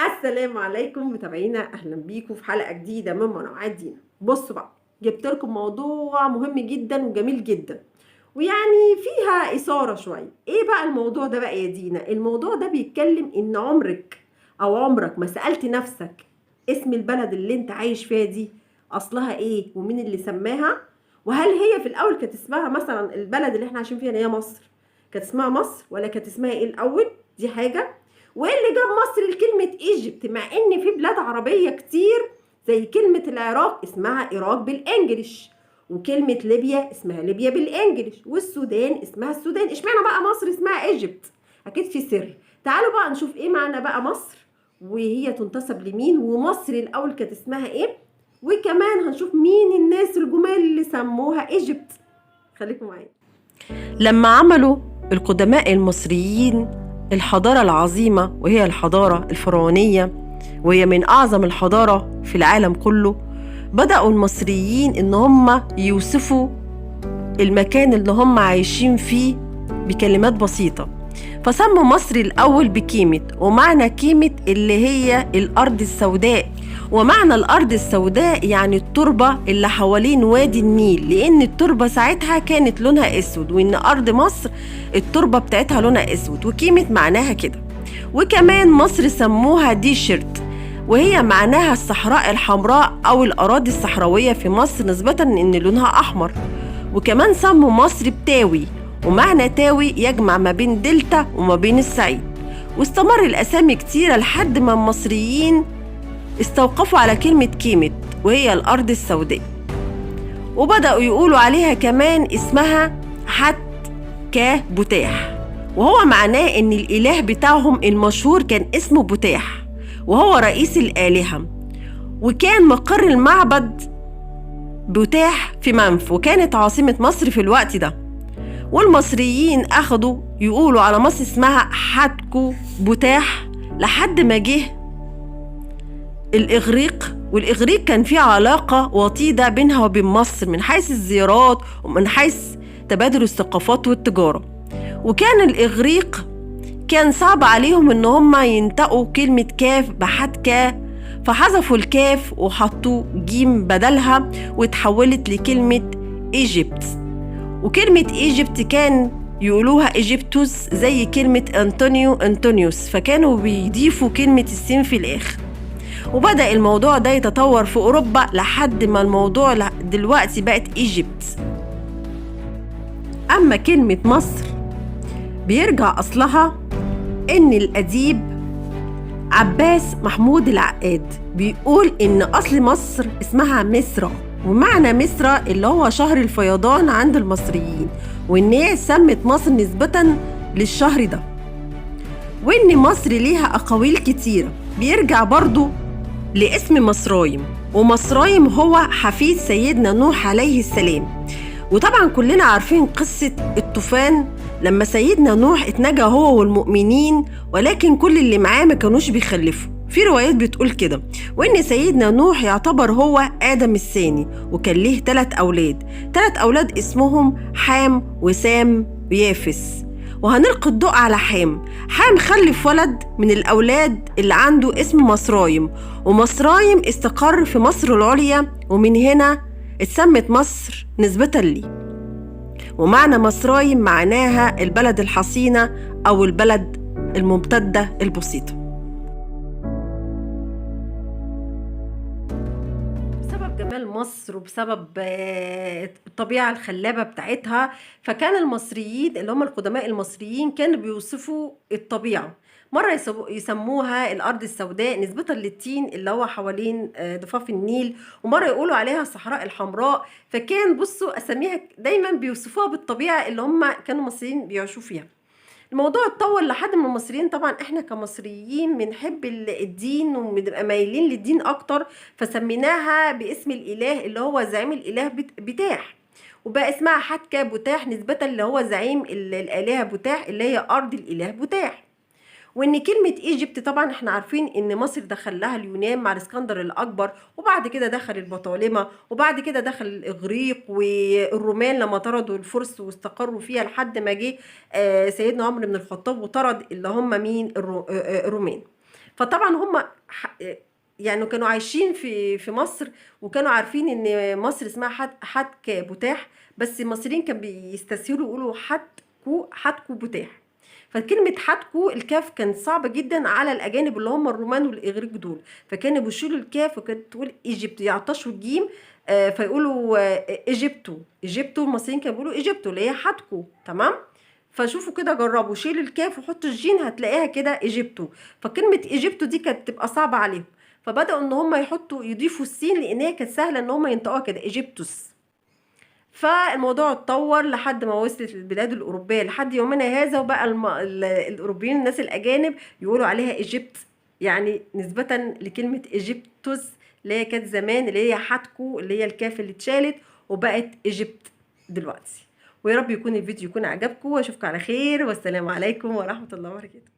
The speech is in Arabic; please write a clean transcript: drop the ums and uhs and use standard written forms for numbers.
السلام عليكم متابعينا، اهلا بيكم في حلقه جديده من منوعات دينا. بصوا بقى، جبت لكم موضوع مهم جدا وجميل جدا، ويعني فيها اثاره شويه. ايه بقى الموضوع ده بقى يا دينا؟ الموضوع ده بيتكلم ان عمرك ما سالت نفسك اسم البلد اللي انت عايش فيها دي اصلها ايه ومين اللي سماها؟ وهل هي في الاول كانت اسمها مثلا البلد اللي احنا عايشين فيها اللي هي مصر كانت اسمها مصر، ولا كانت اسمها ايه الاول؟ دي حاجه. وايه اللي جاب مصر لكلمة ايجيبت مع ان في بلاد عربية كتير زي كلمة العراق اسمها عراق بالانجليش، وكلمة ليبيا اسمها ليبيا بالانجليش، والسودان اسمها السودان. اشمعنى بقى مصر اسمها ايجيبت؟ اكيد في سر. تعالوا بقى نشوف ايه معنى بقى مصر، وهي تنتسب لمين، ومصر الاول كانت اسمها ايه، وكمان هنشوف مين الناس الجمال اللي سموها ايجيبت. خليكم معايا. لما عملوا القدماء المصريين الحضارة العظيمة وهي الحضارة الفرعونية، وهي من أعظم الحضارة في العالم كله، بدأوا المصريين إن هم يوصفوا المكان اللي هم عايشين فيه بكلمات بسيطة. فسموا مصر الأول بكيمت، ومعنى كيمت اللي هي الأرض السوداء. ومعنى الأرض السوداء يعني التربة اللي حوالين وادي النيل، لأن التربة ساعتها كانت لونها أسود، وإن أرض مصر التربة بتاعتها لونها أسود، وكيمت معناها كده. وكمان مصر سموها ديشرت، وهي معناها الصحراء الحمراء أو الأراضي الصحراوية في مصر نسبة إن لونها أحمر. وكمان سموا مصر بتاوي، ومعنى تاوي يجمع ما بين دلتا وما بين الصعيد. واستمر الأسامي كتيرة لحد ما المصريين استوقفوا على كلمة كيمت وهي الأرض السوداء، وبدأوا يقولوا عليها كمان اسمها حت كا بوتاح، وهو معناه إن الإله بتاعهم المشهور كان اسمه بوتاح، وهو رئيس الآلهة، وكان مقر المعبد بوتاح في منف، وكانت عاصمة مصر في الوقت ده. والمصريين أخدوا يقولوا على مصر اسمها حتكو بوتاح لحد ما جه الإغريق. والإغريق كان في علاقة وطيدة بينها وبين مصر من حيث الزيارات ومن حيث تبادل الثقافات والتجارة. وكان الإغريق كان صعب عليهم إن هم ينطقوا كلمة كاف بحتكا، فحذفوا الكاف وحطوا جيم بدلها، وتحولت لكلمة إيجيبت. وكلمة إيجيبت كان يقولوها إيجيبتوس زي كلمة أنطونيوس، فكانوا بيضيفوا كلمة السين في الآخر. وبدأ الموضوع ده يتطور في أوروبا لحد ما الموضوع دلوقتي بقت إيجيبت. أما كلمة مصر بيرجع أصلها إن الأديب عباس محمود العقاد بيقول إن أصل مصر اسمها مصر، ومعنى مصر اللي هو شهر الفيضان عند المصريين، وإن هي سمت مصر نسبة للشهر ده. وإن مصر ليها أقاويل كتيرة، بيرجع برضو لاسم مصرايم، ومصرايم هو حفيد سيدنا نوح عليه السلام. وطبعا كلنا عارفين قصة الطوفان لما سيدنا نوح اتنجى هو والمؤمنين، ولكن كل اللي معاه ما كانوش بيخلفوا، في روايات بتقول كده. وإن سيدنا نوح يعتبر هو آدم الثاني، وكان ليه 3 أولاد اسمهم حام وسام ويافس. وهنلقي الضوء على حام خلف ولد من الأولاد اللي عنده اسم مصرايم، ومصرايم استقر في مصر العليا، ومن هنا اتسمت مصر نسبة ليه. ومعنى مصرايم معناها البلد الحصينة أو البلد الممتدة البسيطة. بسبب جمال مصر وبسبب الطبيعة الخلابة بتاعتها، فكان المصريين اللي هم القدماء المصريين كانوا بيوصفوا الطبيعة. مرة يسموها الأرض السوداء نسبة للطين اللي هو حوالين ضفاف النيل، ومرة يقولوا عليها الصحراء الحمراء. فكان بصوا أساميها دايما بيوصفوها بالطبيعة اللي هم كانوا المصريين بيعيشوا فيها. الموضوع اتطور لحد ما المصريين، طبعا احنا كمصريين بنحب الدين وبنبقى مايلين للدين اكتر، فسميناها باسم الاله اللي هو زعيم الاله بتاح، وبقى اسمها حتكا بوتاح نسبة اللي هو زعيم الالهة بوتاح اللي هي ارض الاله بوتاح. وان كلمة ايجيبت طبعا احنا عارفين ان مصر دخل لها اليونان مع الاسكندر الاكبر، وبعد كده دخل البطالمة، وبعد كده دخل الاغريق والرومان لما طردوا الفرس واستقروا فيها لحد ما جه سيدنا عمر بن الخطاب وطرد اللي هم مين الرومان. فطبعا هم يعني كانوا عايشين في مصر، وكانوا عارفين ان مصر اسمها حتك بوتاح، بس المصريين كانوا بيستسهلوا يقولوا حتكو بوتاح. فكلمة حتكو الكاف كانت صعبة جدا على الأجانب اللي هم الرومان والإغريق دول، فكانوا بيشيلوا الكاف وكانت تقول إيجيبت، يعطشوا الجيم فيقولوا إيجيبتو. المصريين كانوا بيقولوا إيجيبتو اللي هي حتكو، تمام. فشوفوا كده، جربوا شيل الكاف وحطوا الجين هتلاقيها كده إيجيبتو. فكلمة إيجيبتو دي كانت تبقى صعبة عليهم، فبدأوا إن هم يضيفوا السين، لأن هي كانت سهلة إن هم ينطقوها كده إيجيبتوس. فالموضوع اتطور لحد ما وصلت للبلاد الأوروبية لحد يومنا هذا، وبقى الأوروبيين الناس الأجانب يقولوا عليها إيجيبت، يعني نسبة لكلمة إيجيبتوس اللي هي كانت زمان، اللي هي حتكو اللي هي الكاف اللي اتشالت وبقت إيجيبت دلوقتي. ويا رب يكون الفيديو يكون عجبكم، واشوفكم على خير، والسلام عليكم ورحمة الله وبركاته.